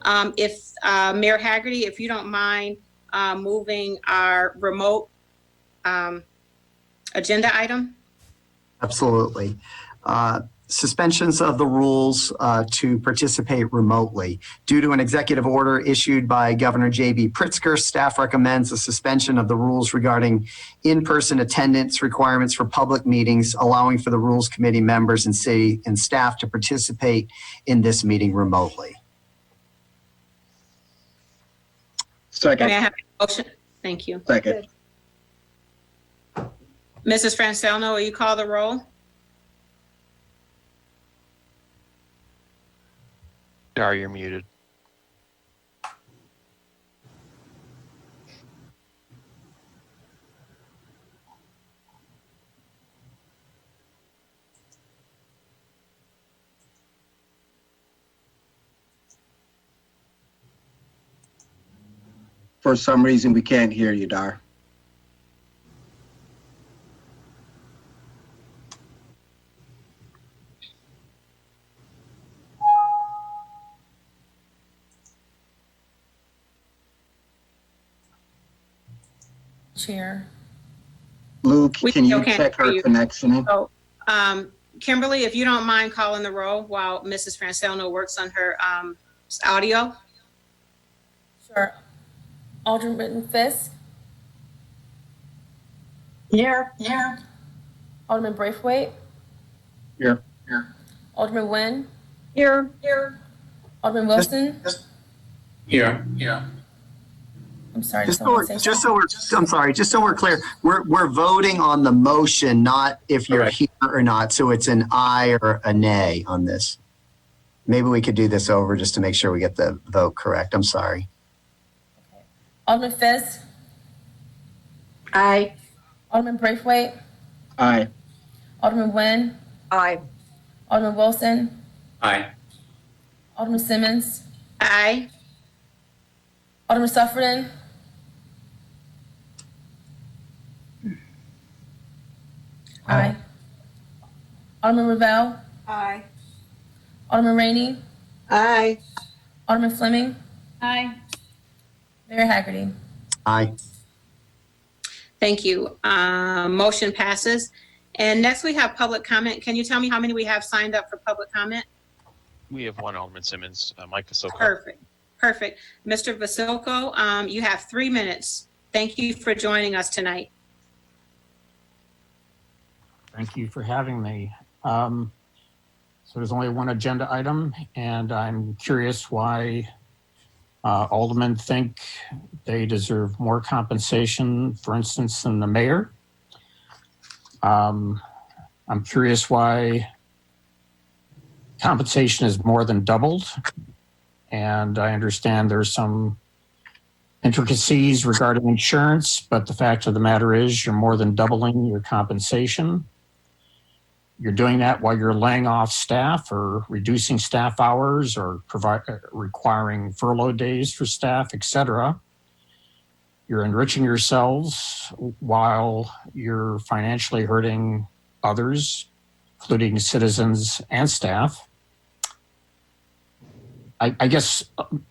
If Mayor Haggerty, if you don't mind moving our remote agenda item. Absolutely. Suspensions of the rules to participate remotely. Due to an executive order issued by Governor J.B. Pritzker, staff recommends a suspension of the rules regarding in-person attendance requirements for public meetings, allowing for the Rules Committee members and city and staff to participate in this meeting remotely. Second. May I have a motion? Thank you. Second. Mrs. Francelno, will you call the roll? Dar, you're muted. For some reason, we can't hear you, Dar. Chair. Luke, can you can't check hear her you. connection? So, Kimberly, if you don't mind calling the roll while Mrs. Francelno works on her audio. Sure. Alderman Fiske. Here. Alderman Braithwaite. Here. Alderman Nguyen. Here. Alderman Wilson. Here. I'm sorry. Just so we're clear, we're voting on the motion, not if you're Correct. here or not. So it's an aye or a nay on this. Maybe we could do this over just to make sure we get the vote correct. I'm sorry. Alderman Fiske. Aye. Alderman Braithwaite. Aye. Alderman Nguyen. Aye. Alderman Wilson. Aye. Alderman Simmons. Aye. Alderman Sufferton. Aye. Alderman Ravel. Aye. Alderman Rainey. Aye. Alderman Fleming. Aye. Mayor Haggerty. Aye. Thank you. Motion passes. And next we have public comment. Can you tell me how many we have signed up for public comment? We have one, Alderman Simmons, Mike Vassilko. Perfect. Mr. Vassilko, you have 3 minutes. Thank you for joining us tonight. Thank you for having me. So there's only one agenda item, and I'm curious why aldermen think they deserve more compensation, for instance, than the mayor. I'm curious why compensation is more than doubled. And I understand there's some intricacies regarding insurance, but the fact of the matter is you're more than doubling your compensation. You're doing that while you're laying off staff or reducing staff hours or requiring furlough days for staff, et cetera. You're enriching yourselves while you're financially hurting others, including citizens and staff. I guess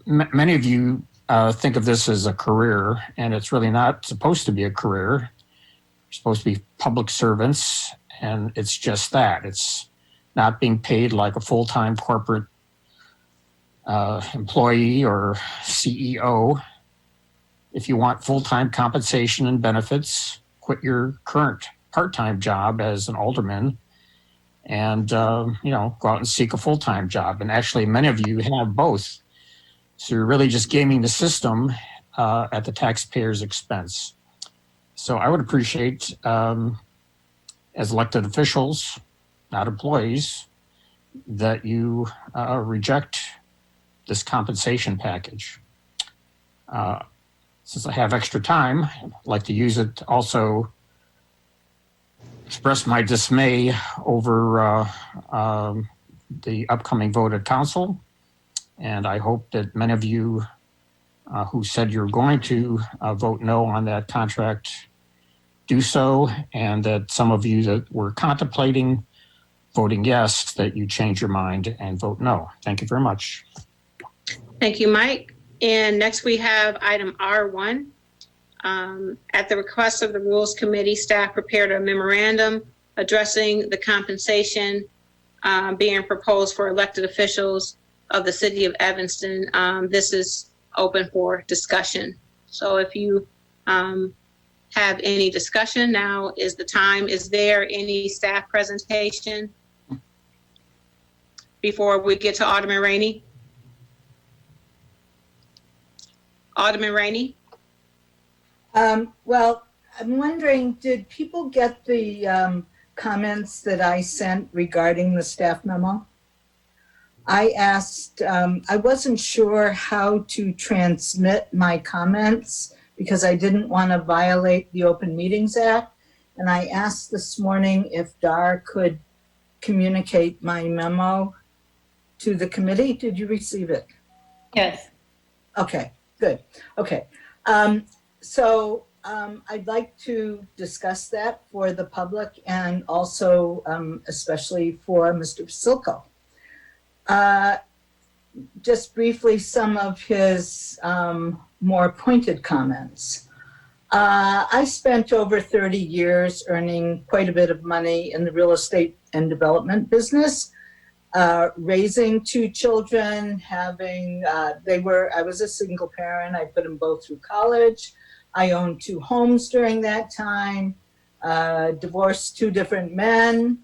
many of you think of this as a career, and it's really not supposed to be a career. You're supposed to be public servants, and it's just that. It's not being paid like a full-time corporate employee or CEO. If you want full-time compensation and benefits, quit your current part-time job as an alderman and go out and seek a full-time job. And actually, many of you have both. So you're really just gaming the system at the taxpayer's expense. So I would appreciate, as elected officials, not employees, that you reject this compensation package. Since I have extra time, I'd like to use it to also express my dismay over the upcoming vote at council. And I hope that many of you who said you're going to vote no on that contract do so, and that some of you that were contemplating voting yes, that you change your mind and vote no. Thank you very much. Thank you, Mike. And next we have item R1. At the request of the Rules Committee, staff prepared a memorandum addressing the compensation being proposed for elected officials of the city of Evanston. This is open for discussion. So if you have any discussion, now is the time. Is there any staff presentation before we get to Alderman Rainey? Alderman Rainey? Well, I'm wondering, did people get the comments that I sent regarding the staff memo? I asked, I wasn't sure how to transmit my comments because I didn't want to violate the Open Meetings Act. And I asked this morning if Dar could communicate my memo to the committee. Did you receive it? Yes. Okay, good. Okay. So I'd like to discuss that for the public and also especially for Mr. Silko. Just briefly, some of his more pointed comments. I spent over 30 years earning quite a bit of money in the real estate and development business, raising 2 children, I was a single parent. I put them both through college. I owned 2 homes during that time, divorced 2 different men.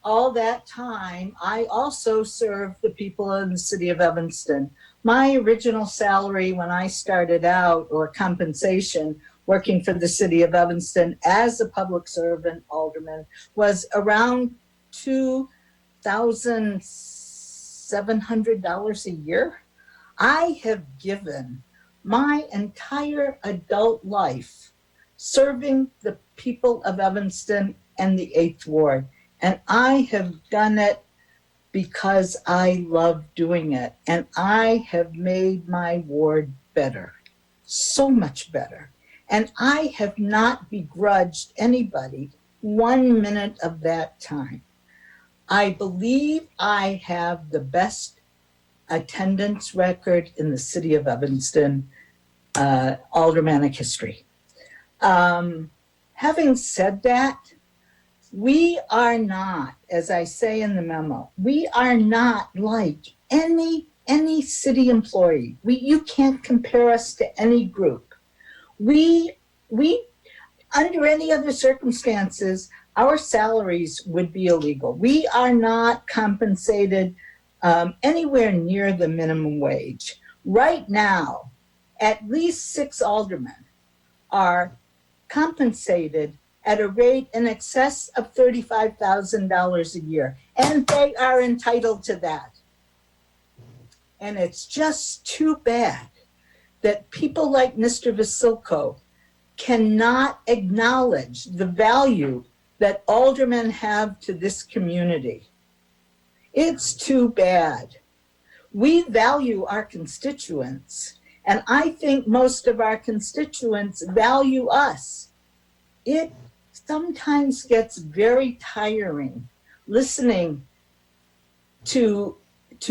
All that time, I also served the people in the city of Evanston. My original salary when I started out, or compensation, working for the city of Evanston as a public servant alderman, was around $2,700 a year. I have given my entire adult life serving the people of Evanston and the 8th Ward. And I have done it because I love doing it. And I have made my ward better, so much better. And I have not begrudged anybody 1 minute of that time. I believe I have the best attendance record in the city of Evanston, aldermanic history. Having said that, we are not, as I say in the memo, we are not like any city employee. You can't compare us to any group. We under any other circumstances, our salaries would be illegal. We are not compensated anywhere near the minimum wage. Right now, at least 6 aldermen are compensated at a rate in excess of $35,000 a year, and they are entitled to that. And it's just too bad that people like Mr. Vasilko cannot acknowledge the value that aldermen have to this community. It's too bad. We value our constituents, and I think most of our constituents value us. It sometimes gets very tiring listening to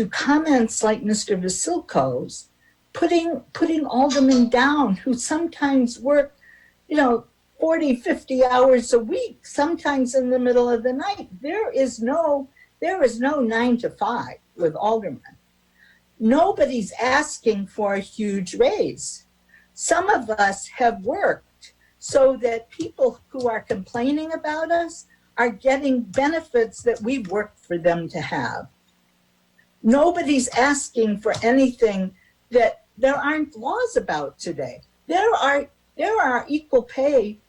comments like Mr. Vasilko's, putting aldermen down who sometimes work, 40, 50 hours a week, sometimes in the middle of the night. There is no 9 to 5 with aldermen. Nobody's asking for a huge raise. Some of us have worked so that people who are complaining about us are getting benefits that we worked for them to have. Nobody's asking for anything that there aren't laws about today. There are equal pay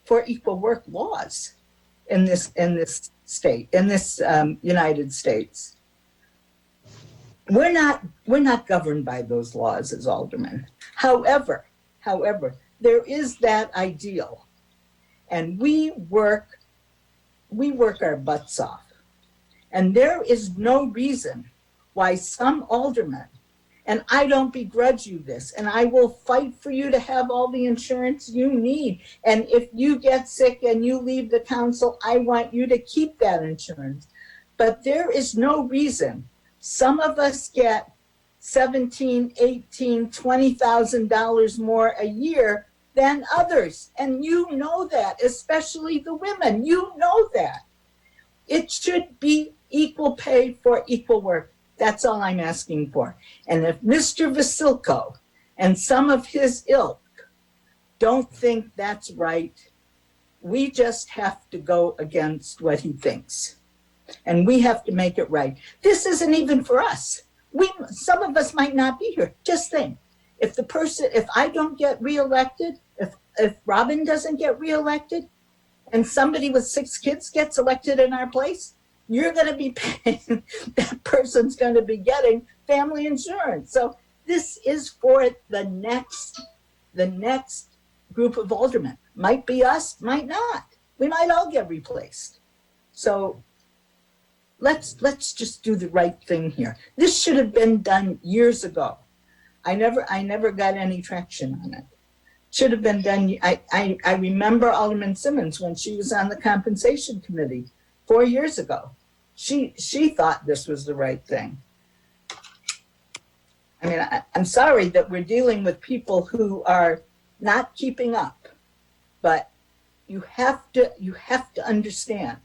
for equal work laws in this state, in this United States. We're not governed by those laws as aldermen. However, there is that ideal, and we work our butts off. And there is no reason why some aldermen, and I don't begrudge you this, and I will fight for you to have all the insurance you need. And if you get sick and you leave the council, I want you to keep that insurance. But there is no reason. Some of us get $17, $18, $20,000 more a year than others. And you know that, especially the women. You know that. It should be equal pay for equal work. That's all I'm asking for. And if Mr. Vasilko and some of his ilk don't think that's right, we just have to go against what he thinks. And we have to make it right. This isn't even for us. Some of us might not be here. Just think, if I don't get reelected, if Robin doesn't get reelected, and somebody with 6 kids gets elected in our place, you're going to be paying, that person's going to be getting family insurance. So this is for the next group of aldermen. Might be us, might not. We might all get replaced. So let's just do the right thing here. This should have been done years ago. I never got any traction on it. Should have been done. I remember Alderman Simmons when she was on the compensation committee 4 years ago. She thought this was the right thing. I mean, I'm sorry that we're dealing with people who are not keeping up, but you have to understand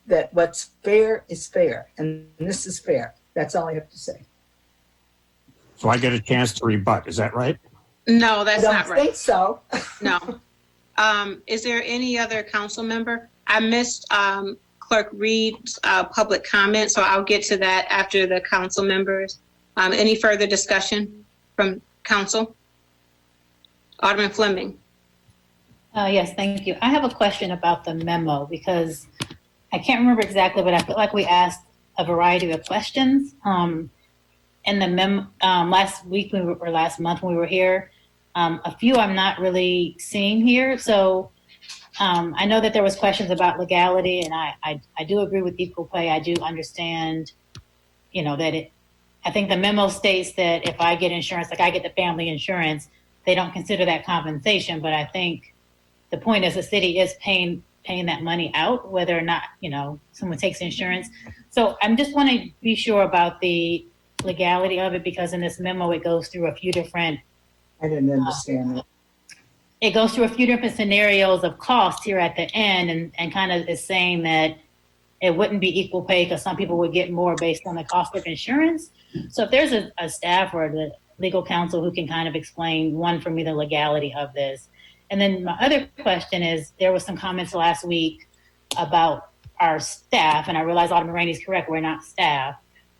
that what's fair is fair, and this is fair. That's all I have to say. So I get a chance to rebut. Is that right? No, that's not I don't right. think so. No. Is there any other council member? I missed Clerk Reid's public comment, so I'll get to that after the council members. Any further discussion from council? Alderman Fleming. Yes, thank you. I have a question about the memo because I can't remember exactly, but I feel like we asked a variety of questions. In the memo last week or last month when we were here, a few I'm not really seeing here. So I know that there was questions about legality, and I do agree with equal pay. I do understand, that I think the memo states that if I get insurance, like I get the family insurance, they don't consider that compensation. But I think the point is the city is paying that money out, whether or not, someone takes insurance. So I just want to be sure about the legality of it, because in this memo, it goes through a few different I didn't understand it. It goes through a few different scenarios of cost here at the end, and kind of is saying that it wouldn't be equal pay because some people would get more based on the cost of insurance. So if there's a staff or the legal counsel who can kind of explain, one, for me, the legality of this. And then my other question is, there was some comments last week about our staff, and I realize Alderman Rainey is correct, we're not staff,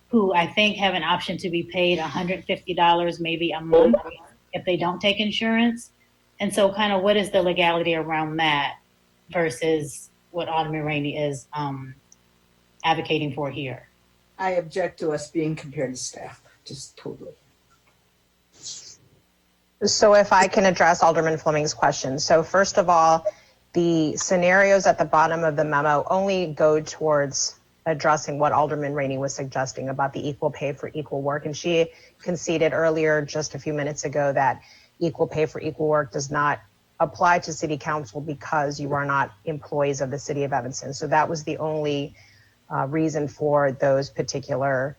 who I think have an option to be paid $150 maybe a month if they don't take insurance. And so kind of what is the legality around that versus what Alderman Rainey is advocating for here? I object to us being compared to staff, just totally. So if I can address Alderman Fleming's question. So first of all, the scenarios at the bottom of the memo only go towards addressing what Alderman Rainey was suggesting about the equal pay for equal work. And she conceded earlier, just a few minutes ago, that equal pay for equal work does not apply to city council because you are not employees of the city of Evanston. So that was the only reason for those particular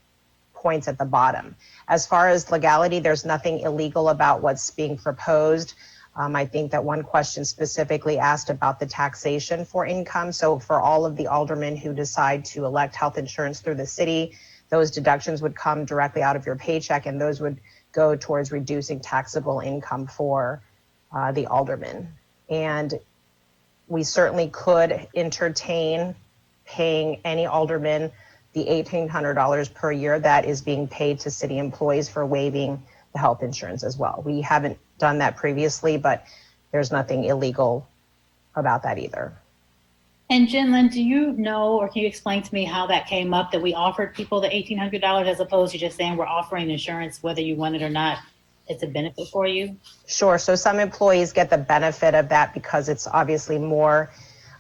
points at the bottom. As far as legality, there's nothing illegal about what's being proposed. I think that one question specifically asked about the taxation for income. So for all of the aldermen who decide to elect health insurance through the city, those deductions would come directly out of your paycheck, and those would go towards reducing taxable income for the aldermen. And we certainly could entertain paying any alderman the $1,800 per year that is being paid to city employees for waiving the health insurance as well. We haven't done that previously, but there's nothing illegal about that either. And Jinlin, do you know, or can you explain to me how that came up, that we offered people the $1,800 as opposed to just saying we're offering insurance whether you want it or not? It's a benefit for you? Sure. So some employees get the benefit of that because it's obviously more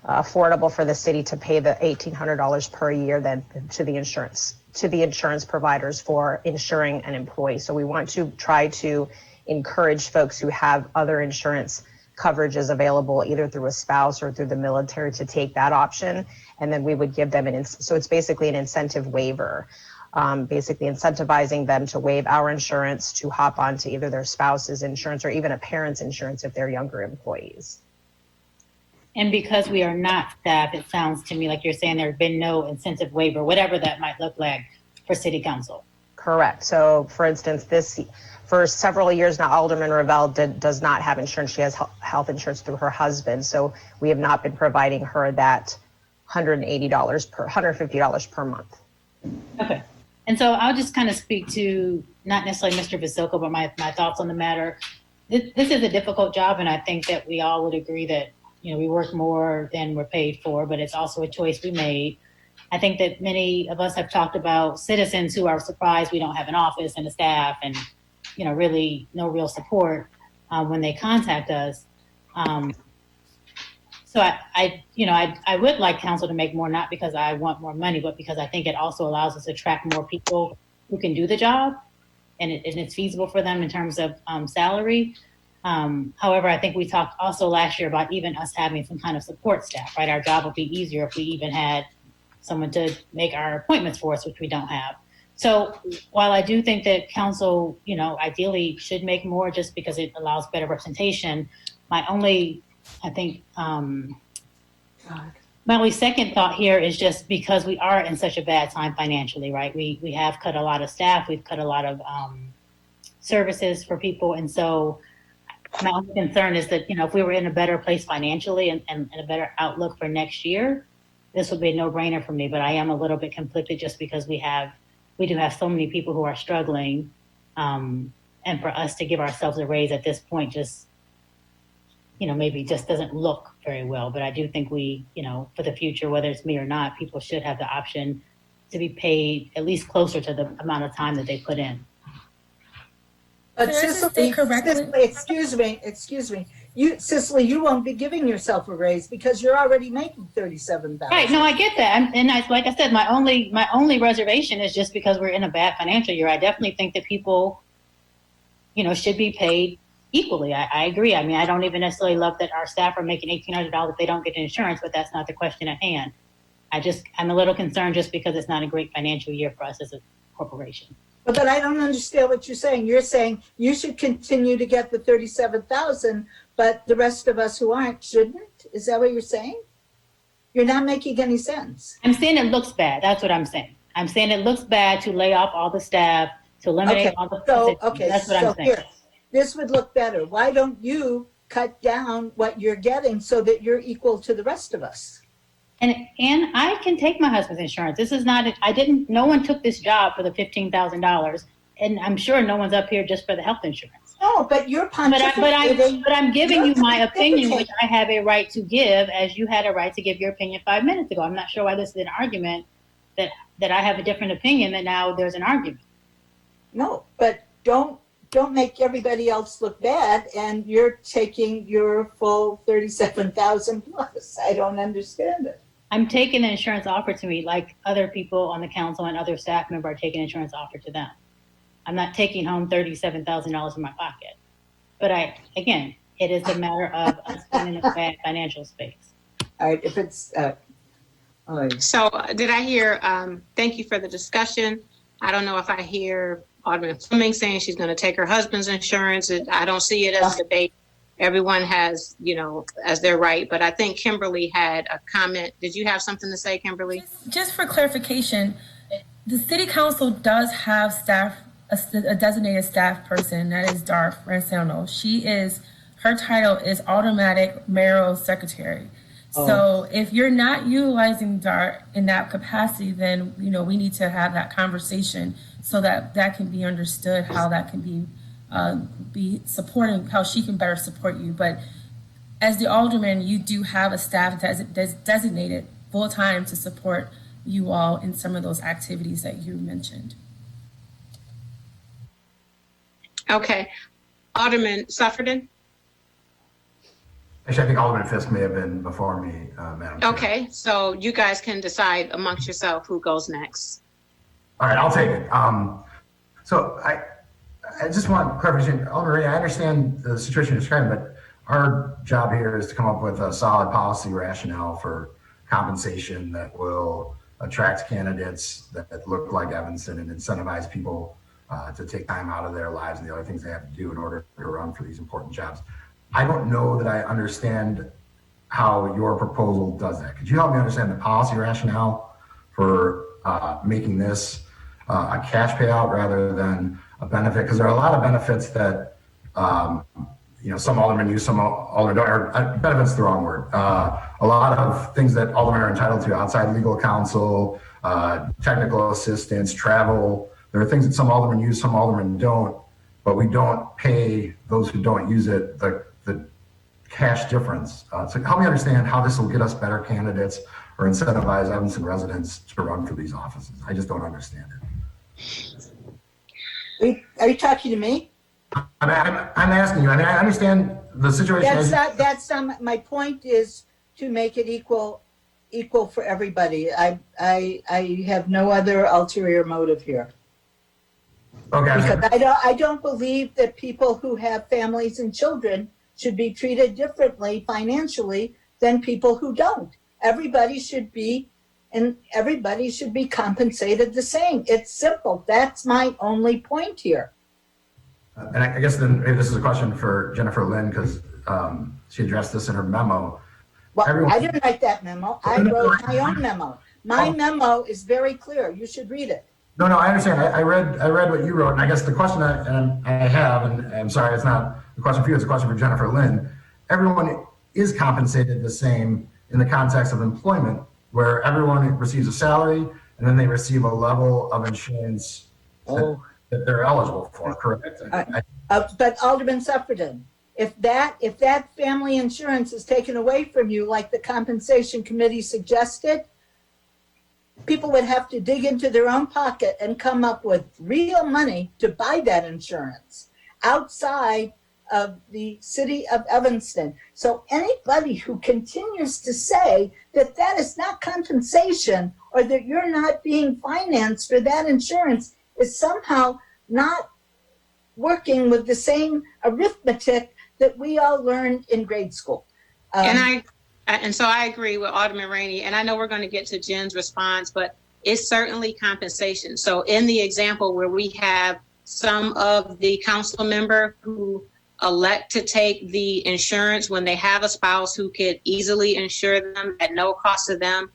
affordable for the city to pay the $1,800 per year than to the insurance providers for insuring an employee. So we want to try to encourage folks who have other insurance coverages available either through a spouse or through the military to take that option, and then we would give them so it's basically an incentive waiver. basically incentivizing them to waive our insurance to hop onto either their spouse's insurance or even a parent's insurance if they're younger employees. And because we are not staff, it sounds to me like you're saying there's been no incentive waiver, whatever that might look like for city council. Correct. So for instance, for several years now, Alderman Revelle does not have insurance. She has health insurance through her husband. So we have not been providing her that $150 per month. Okay. And so I'll just kind of speak to not necessarily Mr. Visoko, but my thoughts on the matter. This is a difficult job, and I think that we all would agree that, you know, we work more than we're paid for, but it's also a choice we made. I think that many of us have talked about citizens who are surprised we don't have an office and a staff and, you know, really no real support when they contact us. So I would like council to make more, not because I want more money, but because I think it also allows us to attract more people who can do the job, and it's feasible for them in terms of salary. However, I think we talked also last year about even us having some kind of support staff, right? Our job would be easier if we even had someone to make our appointments for us, which we don't have. So while I do think that council, you know, ideally should make more just because it allows better representation, my only second thought here is just because we are in such a bad time financially, right? We have cut a lot of staff, we've cut a lot of services for people. And so my only concern is that, you know, if we were in a better place financially and a better outlook for next year, this would be a no-brainer for me. But I am a little bit conflicted just because we do have so many people who are struggling. And for us to give ourselves a raise at this point just, you know, maybe just doesn't look very well. But I do think we, you know, for the future, whether it's me or not, people should have the option to be paid at least closer to the amount of time that they put in. But Can I just Cicely, state correctly? excuse me. Cicely, you won't be giving yourself a raise because you're already making $37,000. Right. No, I get that. Like I said, my only reservation is just because we're in a bad financial year. I definitely think that people, you know, should be paid equally. I agree. I mean, I don't even necessarily love that our staff are making $1,800 if they don't get insurance, but that's not the question at hand. I'm a little concerned just because it's not a great financial year for us as a corporation. But I don't understand what you're saying. You're saying you should continue to get the $37,000, but the rest of us who aren't shouldn't? Is that what you're saying? You're not making any sense. I'm saying it looks bad. That's what I'm saying. I'm saying it looks bad to lay off all the staff, to eliminate all the positions. That's what I'm saying. Here, this would look better. Why don't you cut down what you're getting so that you're equal to the rest of us? And I can take my husband's insurance. This is not, no one took this job for the $15,000. And I'm sure no one's up here just for the health insurance. No, but you're pontificating. But I'm giving you my opinion, which I have a right to give, as you had a right to give your opinion 5 minutes ago. I'm not sure why this is an argument that I have a different opinion, that now there's an argument. No, but don't make everybody else look bad, and you're taking your full $37,000 plus. I don't understand it. I'm taking the insurance offered to me like other people on the council and other staff members are taking insurance offered to them. I'm not taking home $37,000 in my pocket. But again, it is a matter of us being in a bad financial space. All right, if it's, all right. So did I hear, thank you for the discussion. I don't know if I hear Alderman Fleming saying she's going to take her husband's insurance. I don't see it as a debate. Everyone has, you know, as their right. But I think Kimberly had a comment. Did you have something to say, Kimberly? Just for clarification, the city council does have staff, a designated staff person, that is Darth Ransano. Her title is automatic mayoral secretary. So if you're not utilizing DART in that capacity, then, you know, we need to have that conversation so that can be understood, how that can be supporting, how she can better support you. But as the alderman, you do have a staff that's designated full time to support you all in some of those activities that you mentioned. Okay. Alderman Sufferton? Actually, I think Alderman Fiske may have been before me, Madam Chair. Okay, so you guys can decide amongst yourself who goes next. All right, I'll take it. So I just want clarification. Alderman Rainey, I understand the situation you're describing, but our job here is to come up with a solid policy rationale for compensation that will attracts candidates that look like Evanston and incentivize people to take time out of their lives and the other things they have to do in order to run for these important jobs. I don't know that I understand how your proposal does that. Could you help me understand the policy rationale for making this a cash payout rather than a benefit? Because there are a lot of benefits that some aldermen use, some aldermen don't. Or, benefits the wrong word. A lot of things that aldermen are entitled to outside legal counsel, technical assistance, travel. There are things that some aldermen use, some aldermen don't, but we don't pay those who don't use it the cash difference. So help me understand how this will get us better candidates or incentivize Evanston residents to run for these offices. I just don't understand it. Are you talking to me? I'm asking you. I mean, I understand the situation. That's not, my point is to make it equal for everybody. I have no other ulterior motive here. Okay. Because I don't believe that people who have families and children should be treated differently financially than people who don't. Everybody should be compensated the same. It's simple. That's my only point here. And I guess then maybe this is a question for Jennifer Lynn, because she addressed this in her memo. Well, I didn't write that memo. I wrote my own memo. My memo is very clear. You should read it. No, I understand. I read what you wrote, and I guess the question I have, and I'm sorry, it's not a question for you, it's a question for Jennifer Lynn. Everyone is compensated the same in the context of employment, where everyone receives a salary and then they receive a level of insurance that they're eligible for, correct? But Alderman Suffredin, if that family insurance is taken away from you, like the compensation committee suggested, people would have to dig into their own pocket and come up with real money to buy that insurance outside of the city of Evanston. So anybody who continues to say that that is not compensation or that you're not being financed for that insurance is somehow not working with the same arithmetic that we all learned in grade school. And so I agree with Alderman Rainey, and I know we're going to get to Jen's response, but it's certainly compensation. So in the example where we have some of the council member who elect to take the insurance when they have a spouse who could easily insure them at no cost to them,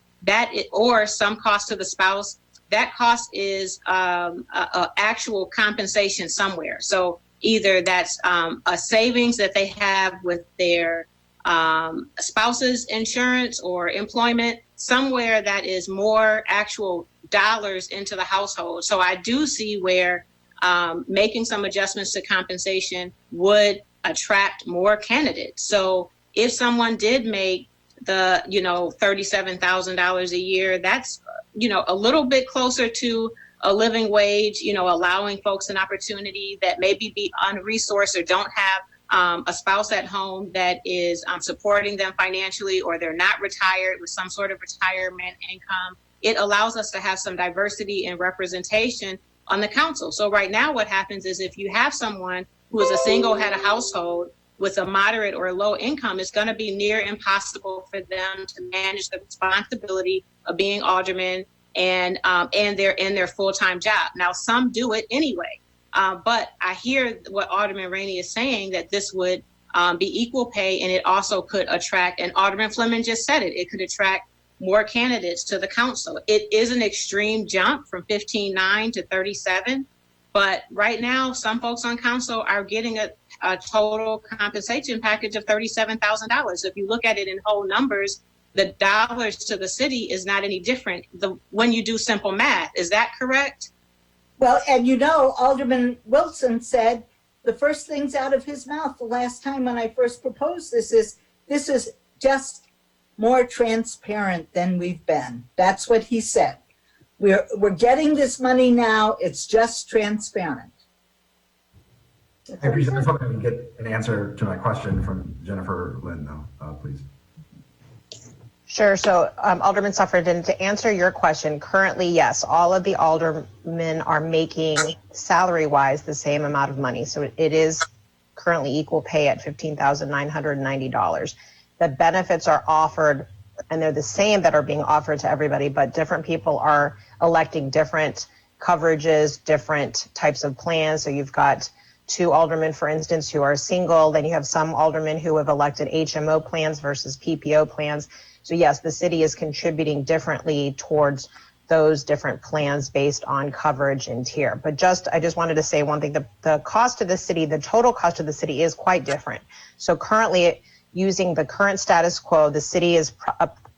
or some cost to the spouse, that cost is actual compensation somewhere. So either that's a savings that they have with their spouse's insurance or employment, somewhere that is more actual dollars into the household. So I do see where making some adjustments to compensation would attract more candidates. So if someone did make the, $37,000 a year, that's, a little bit closer to a living wage, allowing folks an opportunity that maybe be unresourced or don't have a spouse at home that is supporting them financially, or they're not retired with some sort of retirement income. It allows us to have some diversity and representation on the council. So right now what happens is if you have someone who is a single head of household with a moderate or low income, it's going to be near impossible for them to manage the responsibility of being aldermen and they're in their full-time job. Now, some do it anyway. But I hear what Alderman Rainey is saying, that this would be equal pay, and it also could attract, and Alderman Fleming just said it could attract more candidates to the council. It is an extreme jump from 15.9 to 37, but right now some folks on council are getting a total compensation package of $37,000. If you look at it in whole numbers, the dollars to the city is not any different when you do simple math. Is that correct? Well, and Alderman Wilson said the first things out of his mouth the last time when I first proposed this is just more transparent than we've been. That's what he said. We're getting this money now. It's just transparent. I appreciate. I was hoping I could get an answer to my question from Jennifer Lynn, though, please. Sure. So, Alderman Suffredin, to answer your question, currently, yes, all of the aldermen are making salary-wise the same amount of money. So it is currently equal pay at $15,990. The benefits are offered and they're the same that are being offered to everybody, but different people are electing different coverages, different types of plans. So you've got 2 aldermen, for instance, who are single. Then you have some aldermen who have elected HMO plans versus PPO plans. So yes, the city is contributing differently towards those different plans based on coverage and tier. But I just wanted to say one thing, the cost of the city, the total cost of the city is quite different. So currently, using the current status quo, the city is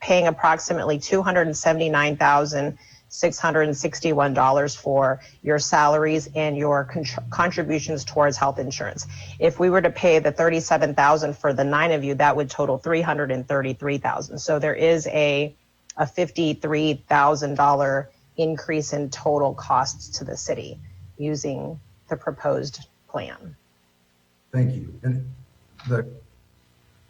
paying approximately $279,661 for your salaries and your contributions towards health insurance. If we were to pay the $37,000 for the 9 of you, that would total $333,000. So there is a $53,000 increase in total costs to the city using the proposed plan. Thank you. And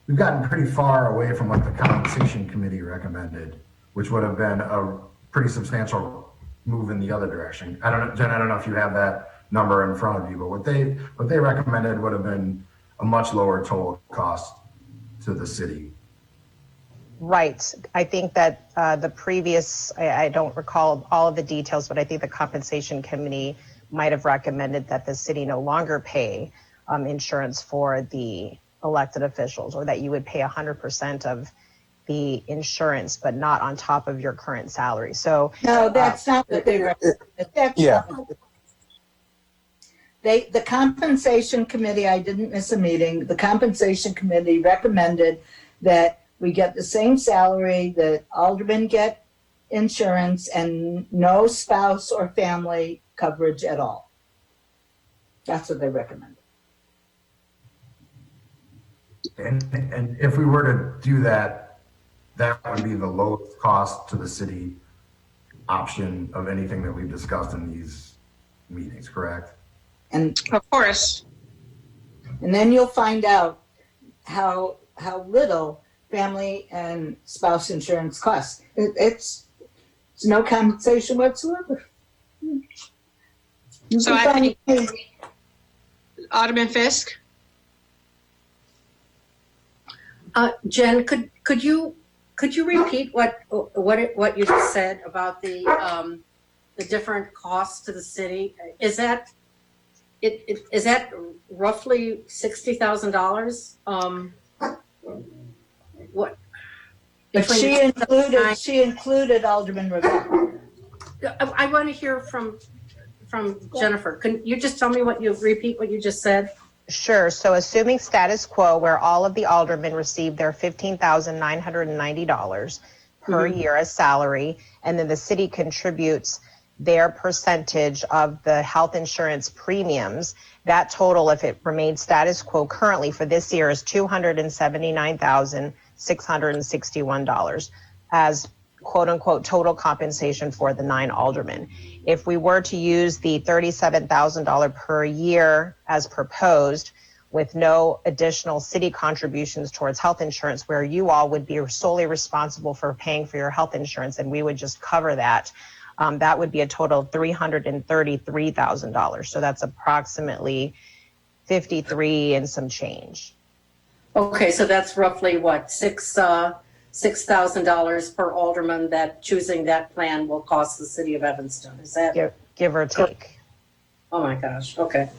we've gotten pretty far away from what the compensation committee recommended, which would have been a pretty substantial move in the other direction. Jen, I don't know if you have that number in front of you, but what they recommended would have been a much lower total cost to the city. Right. I think that the previous, I don't recall all of the details, but I think the compensation committee might have recommended that the city no longer pay insurance for the elected officials, or that you would pay 100% of the insurance, but not on top of your current salary. So No, that's not what they recommended. The compensation committee, I didn't miss a meeting, the compensation committee recommended that we get the same salary, that aldermen get insurance, and no spouse or family coverage at all. That's what they recommended. And if we were to do that, that would be the lowest cost to the city option of anything that we've discussed in these meetings, correct? And Of course. and then you'll find out how little family and spouse insurance costs. It's no compensation whatsoever. So I think Alderman Fiske. Jen, could you repeat what you just said about the different costs to the city? Is that roughly $60,000? What? But she included Alderman Rivera. I want to hear from Jennifer. Can you just repeat what you just said? sure. So assuming status quo, where all of the aldermen receive their $15,990 per year as salary, and then the city contributes their percentage of the health insurance premiums, that total, if it remains status quo currently for this year, is $279,661 as quote unquote total compensation for the 9 aldermen. If we were to use the $37,000 per year as proposed, with no additional city contributions towards health insurance, where you all would be solely responsible for paying for your health insurance and we would just cover that, that would be a total of $333,000. So that's approximately 53 and some change. Okay, so that's roughly what, $6,000 per alderman that choosing that plan will cost the city of Evanston. Is that give or take? Oh my gosh. Okay.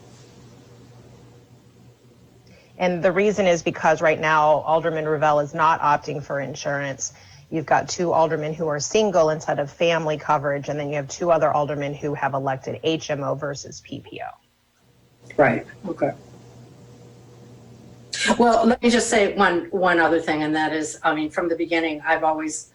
And the reason is because right now Alderman Revelle is not opting for insurance. You've got 2 aldermen who are single instead of family coverage, and then you have 2 other aldermen who have elected HMO versus PPO. Right. Okay. Well, let me just say one other thing, and that is, I mean, from the beginning, I've always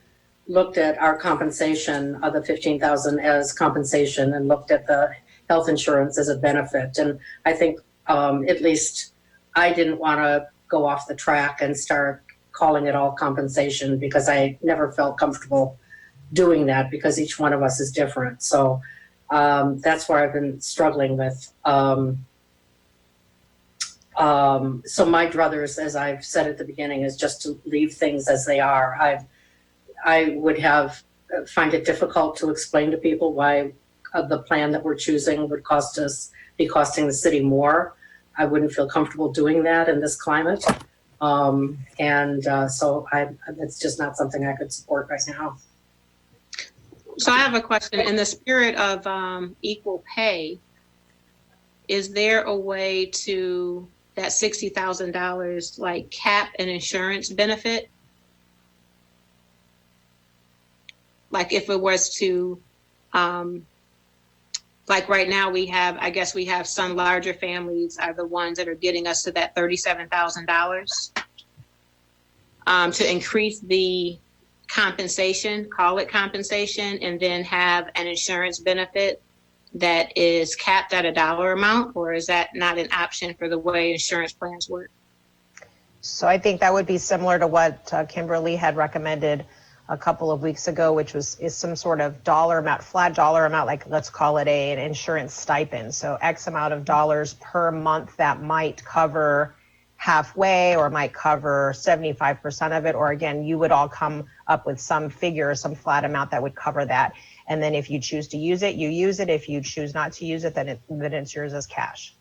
looked at our compensation of the $15,000 as compensation, and looked at the health insurance as a benefit. And I think at least I didn't want to go off the track and start calling it all compensation, because I never felt comfortable doing that, because each one of us is different. So that's where I've been struggling with. So my druthers, as I've said at the beginning, is just to leave things as they are. I would find it difficult to explain to people why the plan that we're choosing would be costing the city more. I wouldn't feel comfortable doing that in this climate. So it's just not something I could support right now. So I have a question. In the spirit of equal pay, is there a way to that $60,000 like cap an insurance benefit? Like if it was to, like right now we have, I guess we have some larger families are the ones that are getting us to that $37,000 to increase the compensation, call it compensation, and then have an insurance benefit that is capped at a dollar amount, or is that not an option for the way insurance plans work? So I think that would be similar to what Kimberly had recommended a couple of weeks ago, which is some sort of dollar amount, flat dollar amount, like let's call it an insurance stipend. So X amount of dollars per month that might cover halfway or might cover 75% of it. Or again, you would all come up with some figure, some flat amount that would cover that. And then if you choose to use it, you use it. If you choose not to use it, then it's yours as cash.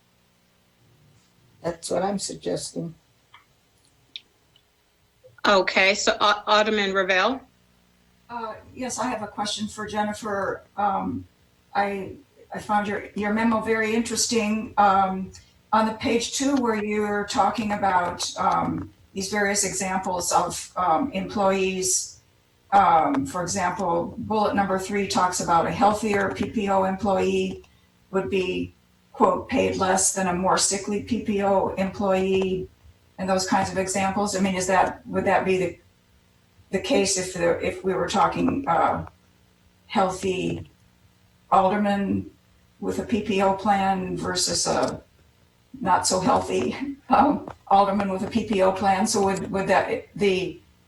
That's what I'm suggesting. Okay, so Alderman Ravel. Yes, I have a question for Jennifer. I found your memo very interesting. On the page 2 where you're talking about these various examples of employees, for example, bullet number 3 talks about a healthier PPO employee would be, quote, paid less than a more sickly PPO employee, and those kinds of examples. I mean, would that be the case if we were talking healthy alderman with a PPO plan versus a not so healthy alderman with a PPO plan? So would that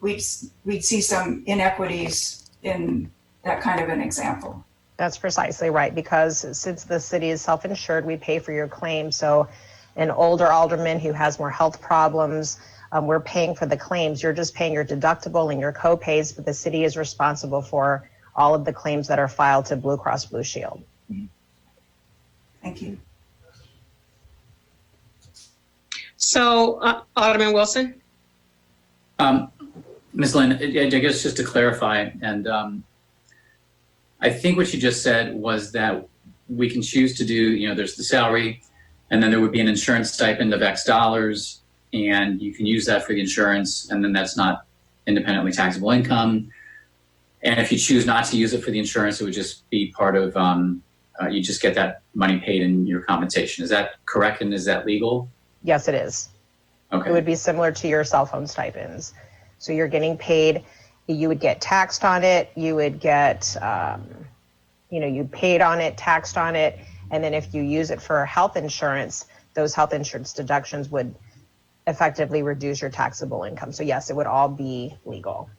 we'd see some inequities in that kind of an example? That's precisely right, because since the city is self-insured, we pay for your claim. So an older alderman who has more health problems, we're paying for the claims. You're just paying your deductible and your co-pays, but the city is responsible for all of the claims that are filed to Blue Cross Blue Shield. Thank you. So Alderman Wilson. Ms. Lynn, I guess just to clarify, and I think what you just said was that we can choose to do, there's the salary, and then there would be an insurance stipend of X dollars, and you can use that for the insurance, and then that's not independently taxable income. And if you choose not to use it for the insurance, it would just be part of, you just get that money paid in your compensation. Is that correct, and is that legal? Yes, it is. Okay. It would be similar to your cell phone stipends. So you're getting paid, you would get taxed on it, you would get, you paid on it, taxed on it, and then if you use it for health insurance, those health insurance deductions would effectively reduce your taxable income. So yes, it would all be legal.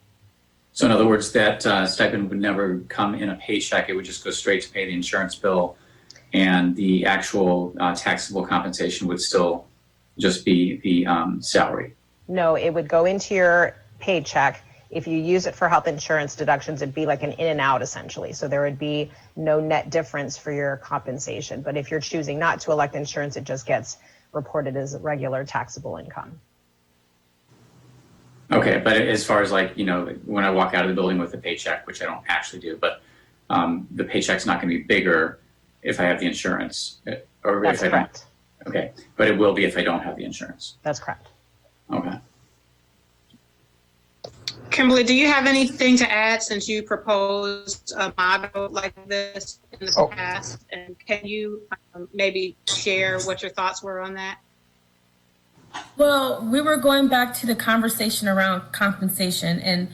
So in other words, that stipend would never come in a paycheck. It would just go straight to pay the insurance bill, and the actual taxable compensation would still just be the salary. No, it would go into your paycheck. If you use it for health insurance deductions, it'd be like an in and out essentially. So there would be no net difference for your compensation. But if you're choosing not to elect insurance, it just gets reported as regular taxable income. Okay, but as far as when I walk out of the building with a paycheck, which I don't actually do, but the paycheck's not going to be bigger if I have the insurance. Or That's if I correct. Don't. Okay, but it will be if I don't have the insurance. That's correct. Okay. Kimberly, do you have anything to add since you proposed a model like this in the past? And can you maybe share what your thoughts were on that? Well, we were going back to the conversation around compensation, and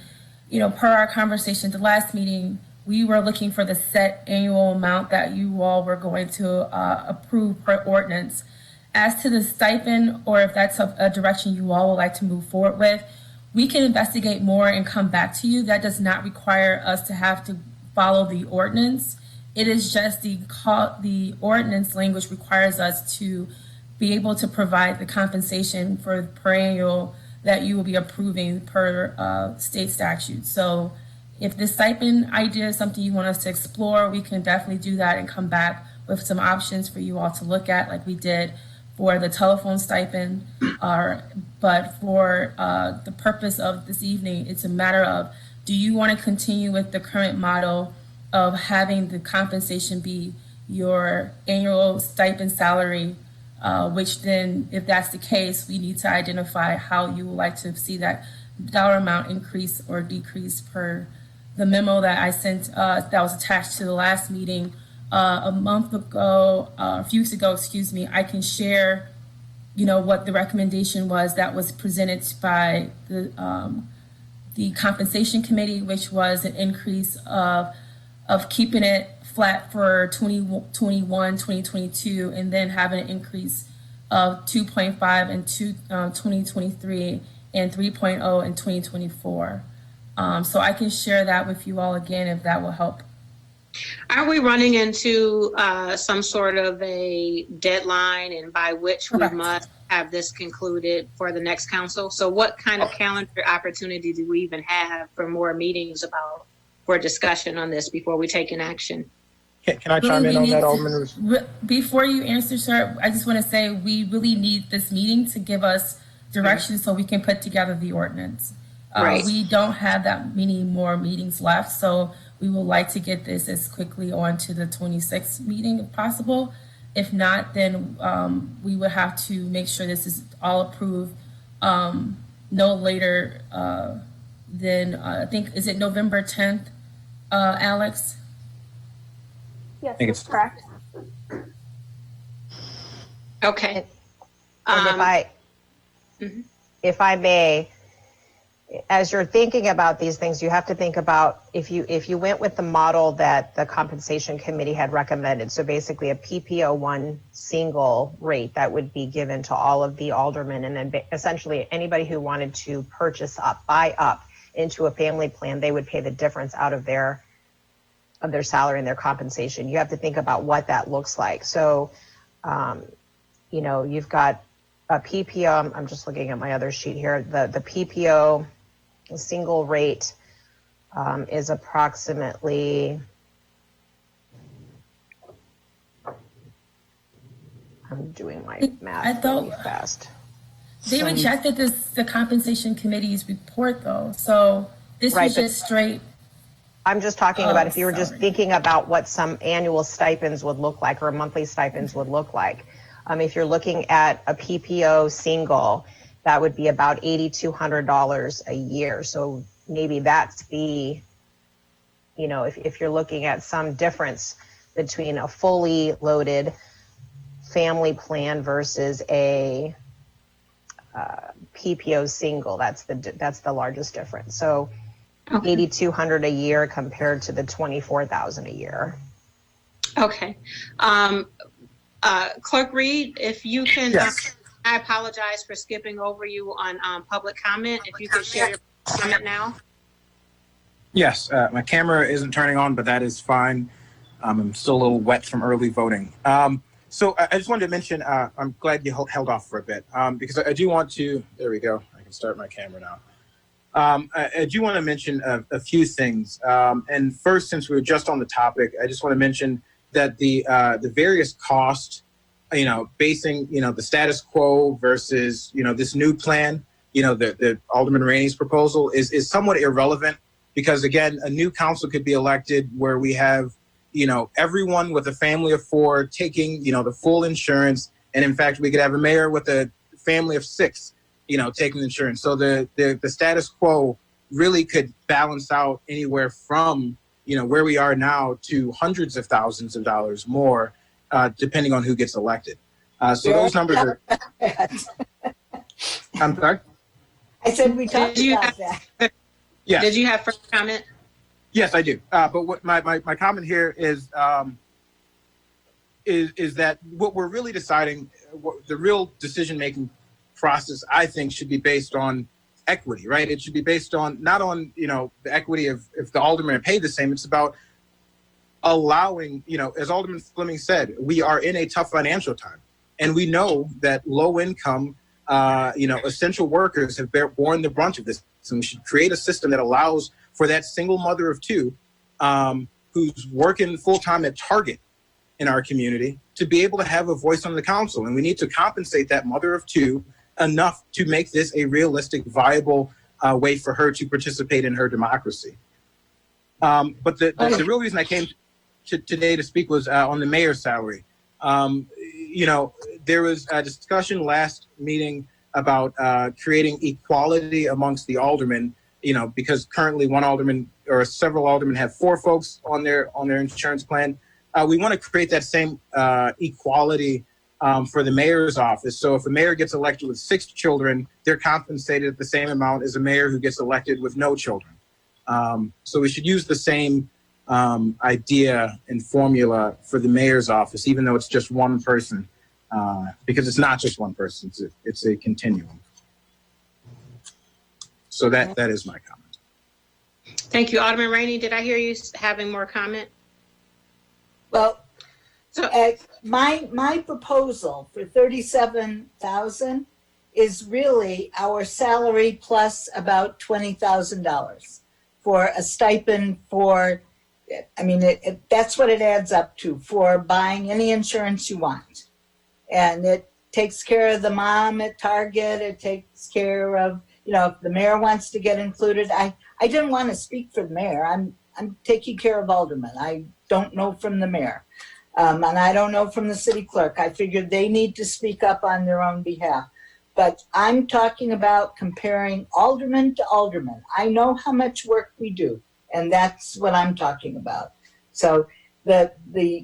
per our conversation at the last meeting, we were looking for the set annual amount that you all were going to approve per ordinance. As to the stipend, or if that's a direction you all would like to move forward with, we can investigate more and come back to you. That does not require us to have to follow the ordinance. It is just the ordinance language requires us to be able to provide the compensation for per annual that you will be approving per state statute. So if the stipend idea is something you want us to explore, we can definitely do that and come back with some options for you all to look at, like we did for the telephone stipend, but for the purpose of this evening, it's a matter of, do you want to continue with the current model of having the compensation be your annual stipend salary, which then, if that's the case, we need to identify how you would like to see that dollar amount increase or decrease per the memo that I sent that was attached to the last meeting a few weeks ago, excuse me. I can share, what the recommendation was that was presented by the compensation committee, which was an increase of keeping it flat for 2021, 2022, and then having an increase of 2.5 in 2023 and 3.0 in 2024. So I can share that with you all again if that will help. Are we running into some sort of a deadline and by which Correct. we must have this concluded for the next council? So what kind of calendar opportunity do we even have for more meetings for discussion on this before we take an action? Can I chime in on that, Alderman? Before you answer, sir, I just want to say we really need this meeting to give us direction so we can put together the ordinance. Right. We don't have that many more meetings left, so we would like to get this as quickly on to the 26th meeting if possible. If not, then we would have to make sure this is all approved no later than, I think, is it November 10th, Alex? Yes, think that's it's- correct. Okay. And if I may, as you're thinking about these things, you have to think about if you went with the model that the compensation committee had recommended, so basically a PPO1 single rate that would be given to all of the aldermen, and then essentially anybody who wanted to buy up into a family plan, they would pay the difference out of their salary and their compensation. You have to think about what that looks like. So, you've got a PPO, I'm just looking at my other sheet here, the PPO single rate is approximately, I'm doing my math really fast. They rejected the compensation committee's report though, so this Right, was just straight. I'm just talking about if you were just thinking about what some annual stipends would look like or monthly stipends would look like. If you're looking at a PPO single, that would be about $8,200 a year. So maybe that's the, if you're looking at some difference between a fully loaded family plan versus a PPO single, that's the largest difference. So $8,200 a year compared to the $24,000 a year. Okay. Clerk Reid, if you can, Yes. I apologize for skipping over you on public comment. If you could share your comment now. Yes, my camera isn't turning on, but that is fine. I'm still a little wet from early voting. So I just wanted to mention, I'm glad you held off for a bit because I do want to, there we go. I can start my camera now. I do want to mention a few things. And first, since we were just on the topic, I just want to mention that the various costs, basing, the status quo versus, this new plan, the Alderman Rainey's proposal is somewhat irrelevant because, again, a new council could be elected where we have, everyone with a family of 4 taking, the full insurance. And in fact, we could have a mayor with a family of 6, taking the insurance. So the status quo really could balance out anywhere from, where we are now to hundreds of thousands of dollars more, depending on who gets elected. So those numbers are. I'm sorry? I said we talked about that. Yes. Did you have further comment? Yes, I do. But what my comment here is that what we're really deciding, the real decision-making process, I think, should be based on equity, right? It should be based on not on, the equity of if the aldermen are paid the same. It's about allowing, as Alderman Fleming said, we are in a tough financial time. And we know that low income, essential workers have borne the brunt of this. So we should create a system that allows for that single mother of 2 who's working full time at Target in our community to be able to have a voice on the council. And we need to compensate that mother of two enough to make this a realistic, viable way for her to participate in her democracy. But the real reason I came today to speak was on the mayor's salary. There was a discussion last meeting about creating equality amongst the aldermen, because currently one alderman or several aldermen have 4 folks on their insurance plan. We want to create that same equality for the mayor's office. So if a mayor gets elected with 6 children, they're compensated at the same amount as a mayor who gets elected with no children. So we should use the same idea and formula for the mayor's office, even though it's just one person, because it's not just one person, it's a continuum. So that is my comment. Thank you. Alderman Rainey, did I hear you having more comment? Well, my proposal for $37,000 is really our salary plus about $20,000 for a stipend for, that's what it adds up to, for buying any insurance you want. And it takes care of the mom at Target. It takes care of, if the mayor wants to get included. I didn't want to speak for the mayor. I'm taking care of aldermen. I don't know from the mayor. And I don't know from the city clerk. I figured they need to speak up on their own behalf. But I'm talking about comparing alderman to alderman. I know how much work we do, and that's what I'm talking about. So I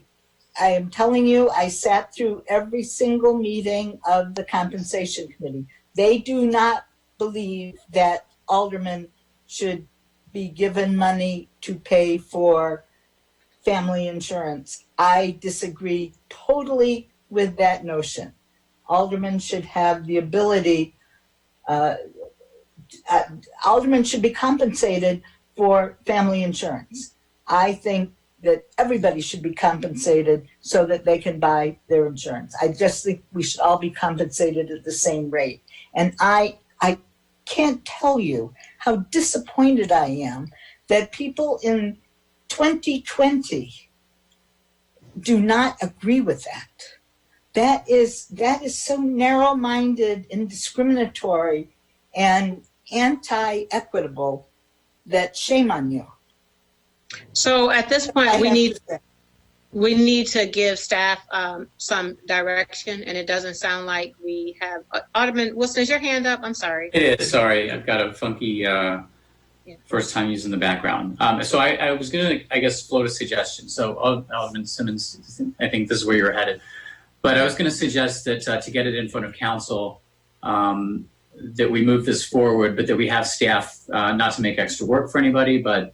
am telling you, I sat through every single meeting of the compensation committee. They do not believe that aldermen should be given money to pay for family insurance. I disagree totally with that notion. Aldermen should have the ability, aldermen should be compensated for family insurance. I think that everybody should be compensated so that they can buy their insurance. I just think we should all be compensated at the same rate. And I can't tell you how disappointed I am that people in 2020 do not agree with that. That is so narrow-minded and discriminatory and anti-equitable that shame on you. So at this point, we need to give staff some direction, and it doesn't sound like we have. Alderman Wilson, is your hand up? I'm sorry. It is. Sorry, I've got a funky first time using the background. So I was going to, I guess, float a suggestion. So Alderman Simmons, I think this is where you're headed. But I was going to suggest that to get it in front of council, that we move this forward, but that we have staff, not to make extra work for anybody, but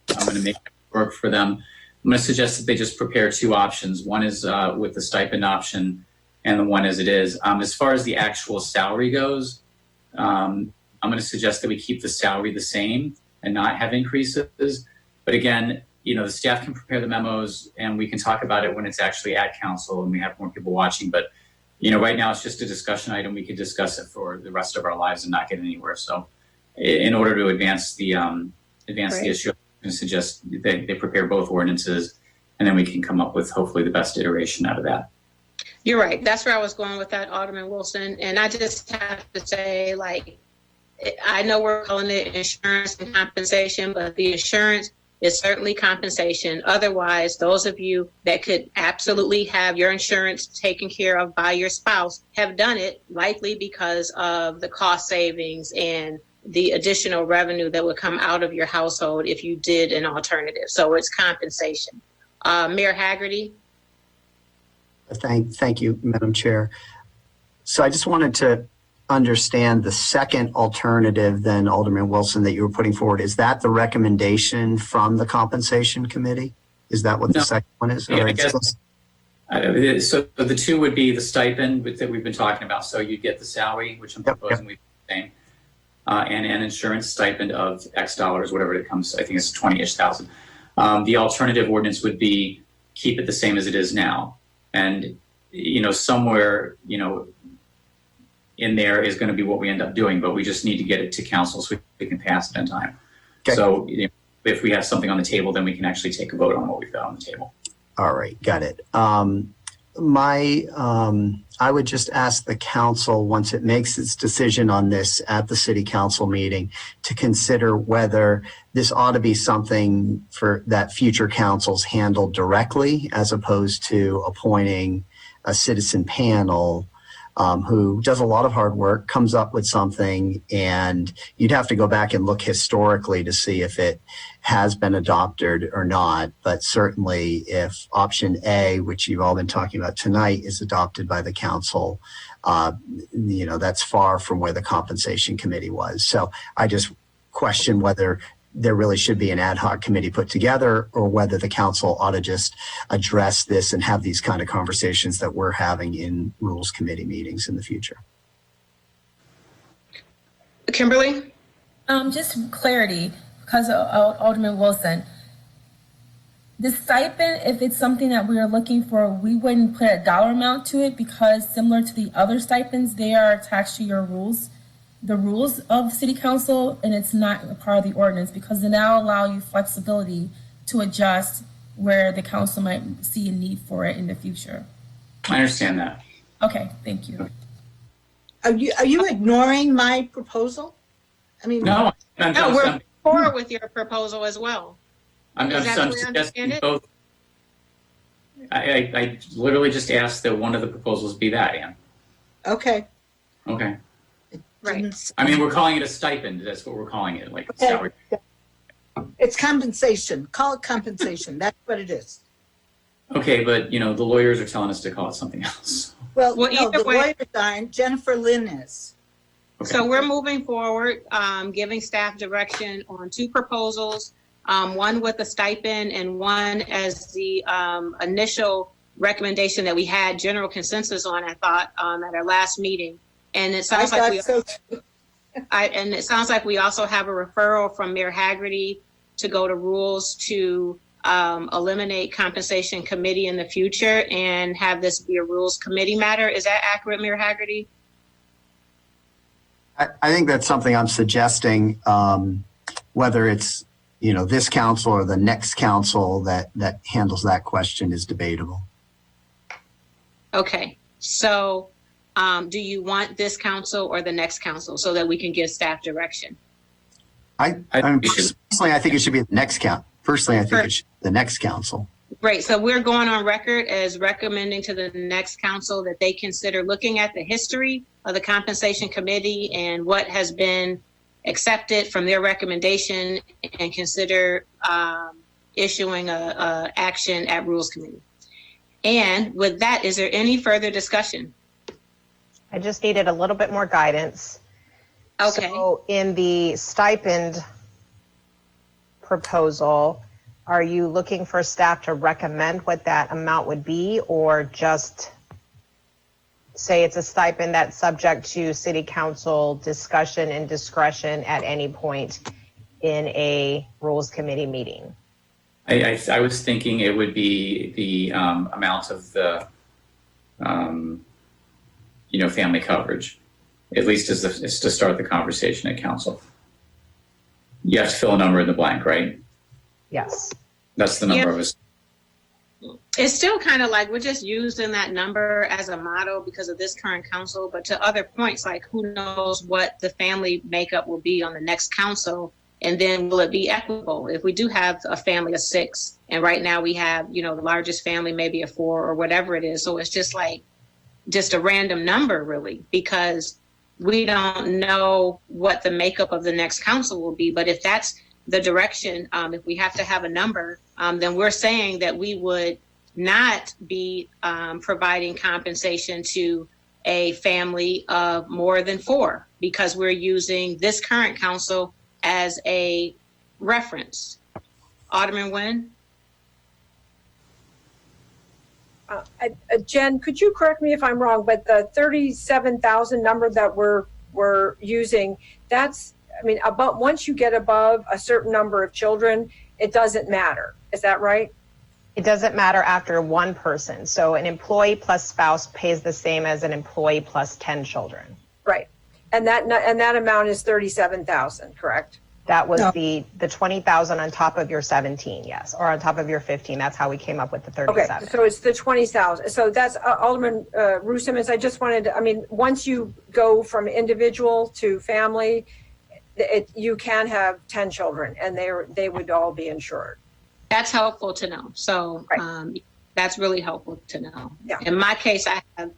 I'm going to make work for them. I'm going to suggest that they just prepare 2 options. One is with the stipend option, and the one as it is. As far as the actual salary goes, I'm going to suggest that we keep the salary the same and not have increases. But again, the staff can prepare the memos, and we can talk about it when it's actually at council and we have more people watching. But right now it's just a discussion item. We could discuss it for the rest of our lives and not get anywhere. So, in order to advance the issue, I'm going to suggest they prepare both ordinances, and then we can come up with hopefully the best iteration out of that. You're right. That's where I was going with that, Alderman Wilson. And I just have to say, I know we're calling it insurance and compensation, but the insurance is certainly compensation. Otherwise, those of you that could absolutely have your insurance taken care of by your spouse have done it, likely because of the cost savings and the additional revenue that would come out of your household if you did an alternative. So it's compensation. Mayor Haggerty. Thank you, Madam Chair. So I just wanted to understand the second alternative then, Alderman Wilson, that you were putting forward. Is that the recommendation from the compensation committee? Is that what the second one is? Yeah, I guess, so the 2 would be the stipend that we've been talking about. So you'd get the salary, which I'm proposing we do the same, and an insurance stipend of X dollars, whatever it comes. I think it's 20-ish thousand. The alternative ordinance would be keep it the same as it is now. And, somewhere, in there is going to be what we end up doing, but we just need to get it to council so we can pass it in time. Okay. So if we have something on the table, then we can actually take a vote on what we've got on the table. All right, got it. I would just ask the council, once it makes its decision on this at the city council meeting, to consider whether this ought to be something for that future councils handle directly, as opposed to appointing a citizen panel who does a lot of hard work, comes up with something, and you'd have to go back and look historically to see if it has been adopted or not. But certainly if option A, which you've all been talking about tonight, is adopted by the council, that's far from where the compensation committee was. So I just question whether there really should be an ad hoc committee put together, or whether the council ought to just address this and have these kind of conversations that we're having in rules committee meetings in the future. Kimberly? Just clarity, because of Alderman Wilson. The stipend, if it's something that we are looking for, we wouldn't put a dollar amount to it, because similar to the other stipends, they are attached to your rules, the rules of city council, and it's not a part of the ordinance, because they now allow you flexibility to adjust where the council might see a need for it in the future. I understand that. Okay, thank you. Are you ignoring my proposal? I mean, No, we're forward with your proposal as well. I'm Is that the way I suggesting understand it? both. I literally just asked that one of the proposals be that, Ann. Okay. Okay. Right. I mean, we're calling it a stipend. That's what we're calling it, like Okay. salary. It's compensation. Call it compensation. That's what it is. Okay, but the lawyers are telling us to call it something else. Well, Well, no, either the way- lawyers aren't. Jennifer Lynn is. Okay. So we're moving forward, giving staff direction on two proposals, one with a stipend and one as the initial recommendation that we had general consensus on, I thought, at our last meeting. And it sounds like it sounds like we also have a referral from Mayor Haggerty to go to rules to eliminate compensation committee in the future and have this be a rules committee matter. Is that accurate, Mayor Haggerty? I think that's something I'm suggesting, whether it's, this council or the next council that handles that question is debatable. Okay, so do you want this council or the next council so that we can give staff direction? Personally, I think it should be the next council. Personally, I think it should be the next council. Great, so we're going on record as recommending to the next council that they consider looking at the history of the compensation committee and what has been accepted from their recommendation and consider issuing a action at rules committee. And with that, is there any further discussion? I just needed a little bit more guidance. Okay. So in the stipend proposal, are you looking for staff to recommend what that amount would be, or just say it's a stipend that's subject to city council discussion and discretion at any point in a rules committee meeting? I was thinking it would be the amount of the family coverage, at least as to start the conversation at council. You have to fill a number in the blank, right? Yes. That's the number of us. It's still kind of like we're just using that number as a model because of this current council, but to other points, like who knows what the family makeup will be on the next council, and then will it be equitable? If we do have a family of 6, and right now we have, the largest family maybe a 4 or whatever it is, so it's just a random number really, because we don't know what the makeup of the next council will be. But if that's the direction, if we have to have a number, then we're saying that we would not be providing compensation to a family of more than 4 because we're using this current council as a reference. Alderman Nguyen? Jen, could you correct me if I'm wrong, but the 37,000 number that we're using, that's, about once you get above a certain number of children, it doesn't matter. Is that right? It doesn't matter after one person. So an employee plus spouse pays the same as an employee plus 10 children. Right. And that amount is 37,000, correct? That was No. the 20,000 on top of your 17, yes, or on top of your 15. That's how we came up with the Okay, 37. so it's the 20,000. So that's Alderman Rue Simmons. I just wanted to, I mean, once you go from individual to family, you can have 10 children and they would all be insured. That's helpful to know. So Right. that's really helpful to know. Yeah. In my case, I have,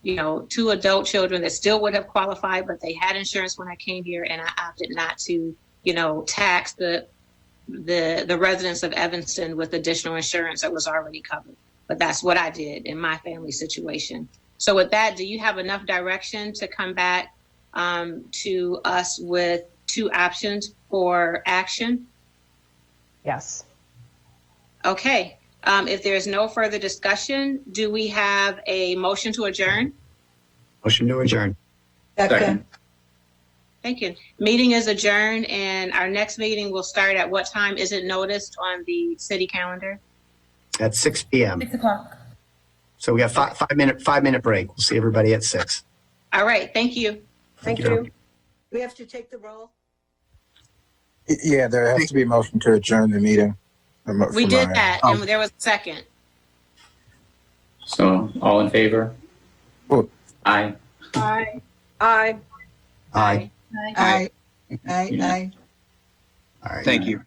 2 adult children that still would have qualified, but they had insurance when I came here, and I opted not to, tax the residents of Evanston with additional insurance that was already covered. But that's what I did in my family situation. So with that, do you have enough direction to come back to us with 2 options for action? Yes. Okay. If there's no further discussion, do we have a motion to adjourn? Motion to adjourn. Second. Thank you. Meeting is adjourned, and our next meeting will start at what time? Is it noticed on the city calendar? At 6 p.m. 6 o'clock. So we have 5-minute break. We'll see everybody at 6. All right. Thank you. Thank you. We have to take the roll. Yeah, there has to be a motion to adjourn the meeting. We did that, and there was a second. So all in favor? Oh. Aye. Aye. Aye. Aye. Aye. Aye. Aye. All right. Thank you.